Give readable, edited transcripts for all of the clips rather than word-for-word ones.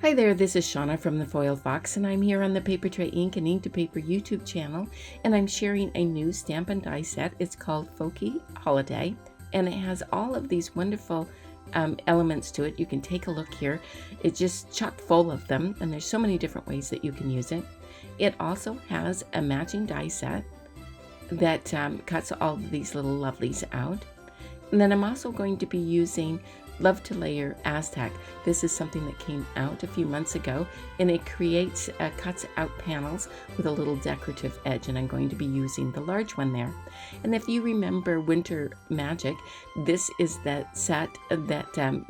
Hi there, this is Shauna from the Foil Fox, and I'm here on the Paper Tray Ink and Ink to Paper YouTube channel, and I'm sharing a new stamp and die set. It's called Folky Holiday, and it has all of these wonderful elements to it. You can take a look here. It's just chock full of them, and there's so many different ways that you can use it. It also has a matching die set that cuts all of these little lovelies out. And then I'm also going to be using Love to Layer Aztec. This is something that came out a few months ago, and it creates, cuts out panels with a little decorative edge, and I'm going to be using the large one there. And if you remember Winter Magic, this is that set that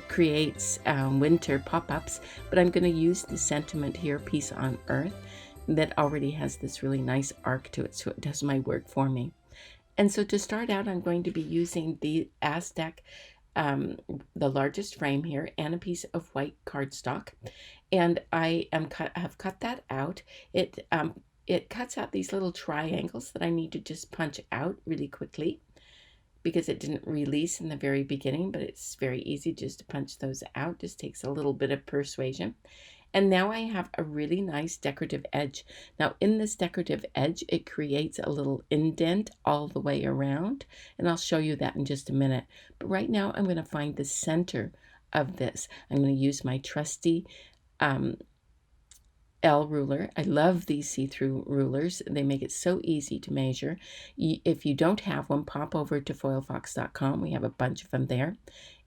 creates winter pop-ups, but I'm going to use the Sentiment here, Peace on Earth, that already has this really nice arc to it, so it does my work for me. And so to start out, I'm going to be using the Aztec, the largest frame here, and a piece of white cardstock. And I have cut that out. It cuts out these little triangles that I need to just punch out really quickly because it didn't release in the very beginning, but it's very easy just to punch those out. Just takes a little bit of persuasion. And now I have a really nice decorative edge. Now in this decorative edge, it creates a little indent all the way around, and I'll show you that in just a minute. But right now I'm going to find the center of this. I'm going to use my trusty L ruler. I love these see-through rulers. They make it so easy to measure. If you don't have one, pop over to foilfox.com. We have a bunch of them there.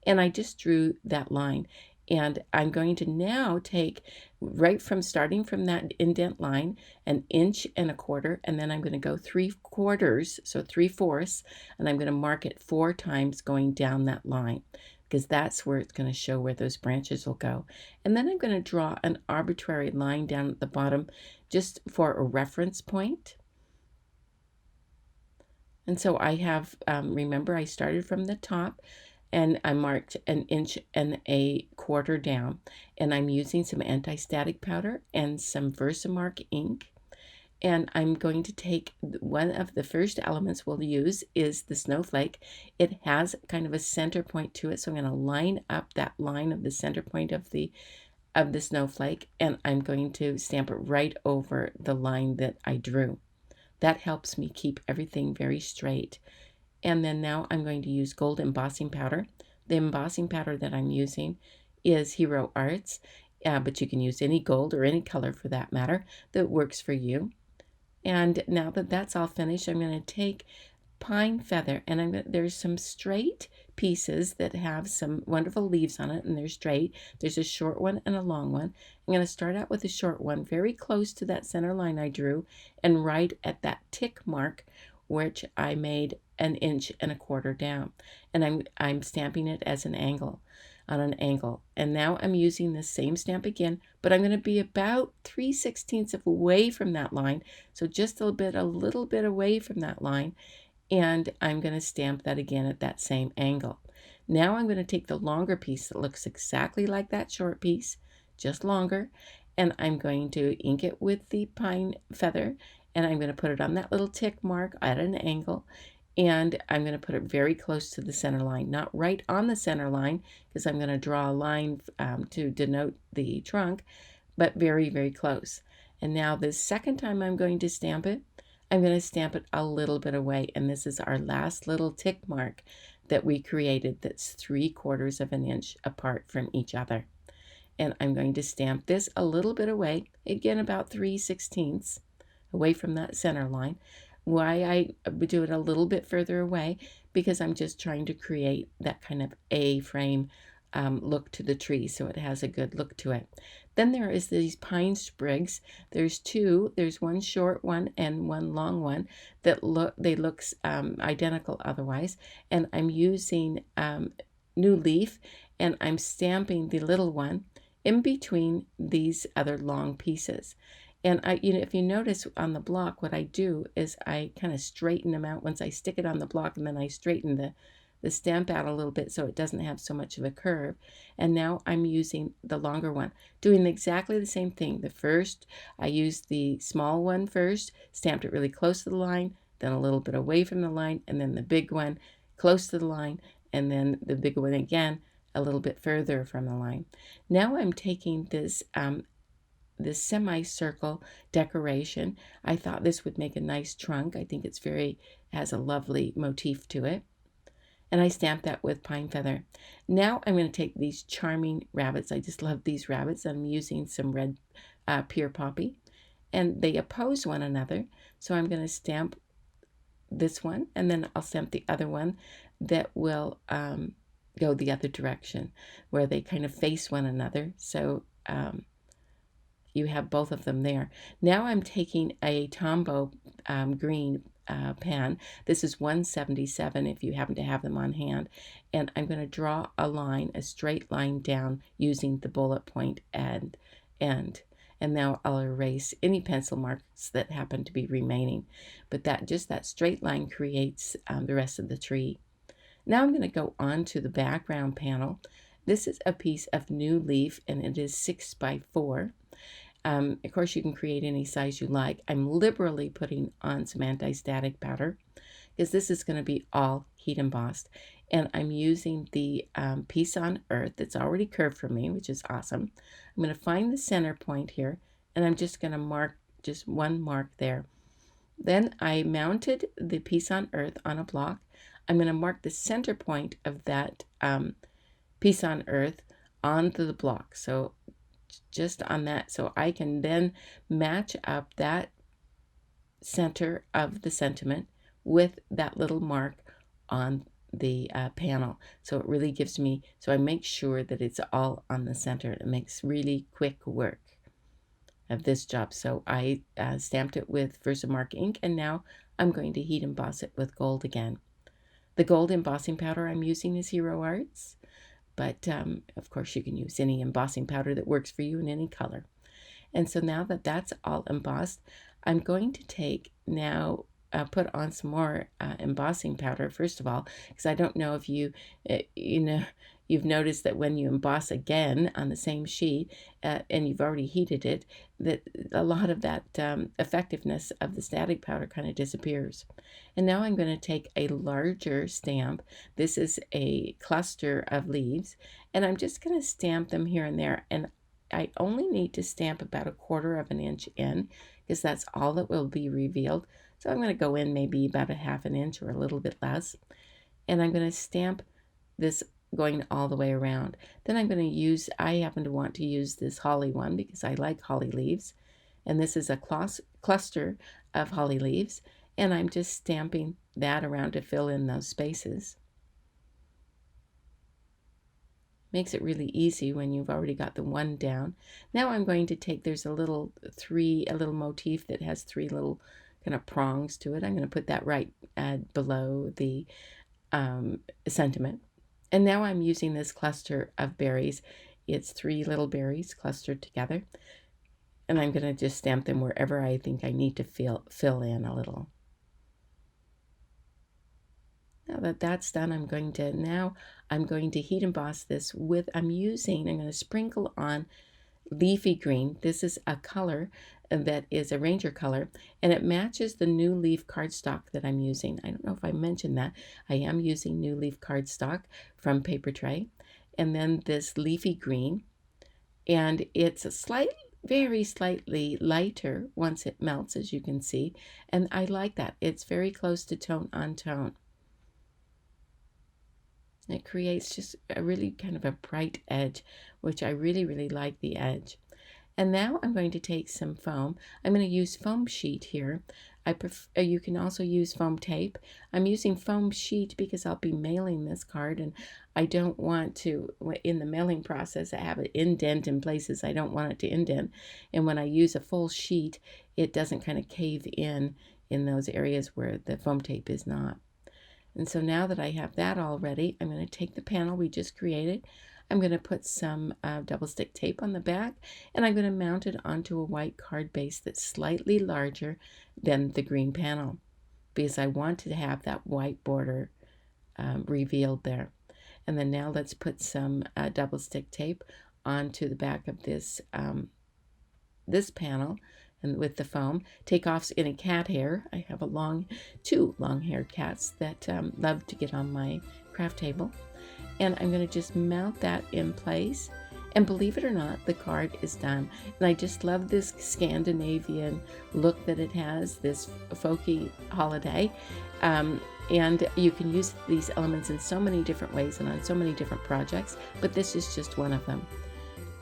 And I just drew that line. And I'm going to now take, right from starting from that indent line, 1.25 inches, and then I'm going to go 3/4, so 3/4, and I'm going to mark it 4 times going down that line, because that's where it's going to show where those branches will go. And then I'm going to draw an arbitrary line down at the bottom just for a reference point. And so I have, remember I started from the top, and I marked 1.25 inches down, and I'm using some anti-static powder and some Versamark ink. And I'm going to take one of the first elements we'll use is the Snowflake. It has kind of a center point to it, so I'm going to line up that line of the center point of the snowflake, and I'm going to stamp it right over the line that I drew. That helps me keep everything very straight. And then now I'm going to use gold embossing powder. The embossing powder that I'm using is Hero Arts, but you can use any gold or any color for that matter that works for you. And now that that's all finished, I'm going to take pine feather, and there's some straight pieces that have some wonderful leaves on it, and they're straight. There's a short one and a long one. I'm going to start out with the short one, very close to that center line I drew, and right at that tick mark, which I made 1.25 inches down, and I'm stamping it as an angle, on an angle. And now I'm using the same stamp again, but I'm going to be about 3/16 away from that line, so just a little bit away from that line, and I'm going to stamp that again at that same angle. Now I'm going to take the longer piece that looks exactly like that short piece, just longer, and I'm going to ink it with the pine feather, and I'm going to put it on that little tick mark at an angle, and I'm going to put it very close to the center line, not right on the center line, because I'm going to draw a line to denote the trunk, but very, very close. And now the second time I'm going to stamp it, I'm going to stamp it a little bit away, and this is our last little tick mark that we created that's 3/4 inch apart from each other. And I'm going to stamp this a little bit away, again about 3/16 away from that center line. Why I do it a little bit further away, because I'm just trying to create that kind of A-frame look to the tree, so it has a good look to it. Then there is these pine sprigs. There's two. There's one short one and one long one that look identical otherwise. And I'm using New Leaf, and I'm stamping the little one in between these other long pieces. And if you notice on the block, what I do is I kind of straighten them out once I stick it on the block, and then I straighten the stamp out a little bit so it doesn't have so much of a curve. And now I'm using the longer one, doing exactly the same thing. The first, I used the small one first, stamped it really close to the line, then a little bit away from the line, and then the big one close to the line, and then the big one again a little bit further from the line. Now I'm taking this this semicircle decoration. I thought this would make a nice trunk. I think it's has a lovely motif to it. And I stamped that with pine feather. Now I'm going to take these charming rabbits. I just love these rabbits. I'm using some red pure poppy, and they oppose one another. So I'm going to stamp this one, and then I'll stamp the other one that will go the other direction, where they kind of face one another. So you have both of them there. Now I'm taking a Tombow green pan. This is 177 if you happen to have them on hand. And I'm going to draw a line, a straight line down using the bullet point end. And now I'll erase any pencil marks that happen to be remaining. But that straight line creates the rest of the tree. Now I'm going to go on to the background panel. This is a piece of new leaf, and it is 6 by 4. Of course, you can create any size you like. I'm liberally putting on some anti-static powder because this is going to be all heat embossed. And I'm using the piece on earth that's already curved for me, which is awesome. I'm going to find the center point here, and I'm just going to mark just one mark there. Then I mounted the piece on earth on a block. I'm going to mark the center point of that piece on earth onto the block. So just on that, so I can then match up that center of the sentiment with that little mark on the panel. So it really gives me, so I make sure that it's all on the center. It makes really quick work of this job. So I stamped it with Versamark ink, and now I'm going to heat emboss it with gold again. The gold embossing powder I'm using is Hero Arts. But of course, you can use any embossing powder that works for you in any color. And so now that that's all embossed, I'm going to take now, put on some more embossing powder, first of all, because I don't know if you've noticed that when you emboss again on the same sheet and you've already heated it, that a lot of that effectiveness of the static powder kind of disappears. And now I'm going to take a larger stamp. This is a cluster of leaves, and I'm just going to stamp them here and there. And I only need to stamp about 1/4 of an inch in, because that's all that will be revealed. So I'm going to go in maybe about 1/2 inch or a little bit less. And I'm going to stamp this going all the way around. Then I'm going to use, I happen to want to use this holly one because I like holly leaves. And this is a cluster of holly leaves. And I'm just stamping that around to fill in those spaces. Makes it really easy when you've already got the one down. Now I'm going to take, there's a little motif that has 3 little kind of prongs to it. I'm going to put that right below the sentiment. And now I'm using this cluster of berries. It's 3 little berries clustered together. And I'm going to just stamp them wherever I think I need to fill in a little. Now that that's done, I'm going to heat emboss this with, I'm going to sprinkle on leafy green. This is a color that is a Ranger color, and it matches the new leaf cardstock that I'm using. I don't know if I mentioned that. I am using new leaf cardstock from Paper Tray, and then this leafy green, and it's very slightly lighter once it melts, as you can see, and I like that. It's very close to tone on tone. It creates just a really kind of a bright edge, which I really, really like the edge. And now I'm going to take some foam. I'm going to use foam sheet here. You can also use foam tape. I'm using foam sheet because I'll be mailing this card, and I don't want to, in the mailing process, I have it indent in places I don't want it to indent. And when I use a full sheet, it doesn't kind of cave in those areas where the foam tape is not. And so now that I have that all ready, I'm going to take the panel we just created. I'm going to put some double stick tape on the back, and I'm going to mount it onto a white card base that's slightly larger than the green panel, because I want to have that white border revealed there. And then now let's put some double stick tape onto the back of this panel, and with the foam, take off any cat hair. I have 2 long-haired cats that love to get on my craft table. and I'm going to just mount that in place. And believe it or not, the card is done. And I just love this Scandinavian look that it has, this Folky Holiday. And you can use these elements in so many different ways and on so many different projects, but this is just one of them.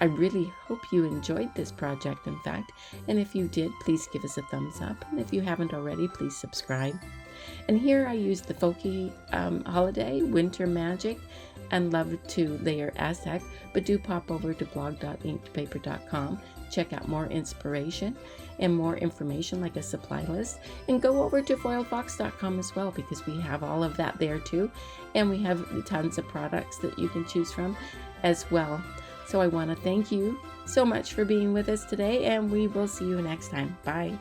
I really hope you enjoyed this project, in fact, and if you did, please give us a thumbs up, and if you haven't already, please subscribe. And here I use the Folky Holiday Winter Magic and love to layer Aztec, but do pop over to blog.inkedpaper.com, check out more inspiration and more information like a supply list, and go over to foilfox.com as well, because we have all of that there too, and we have tons of products that you can choose from as well. So I want to thank you so much for being with us today, and we will see you next time. Bye.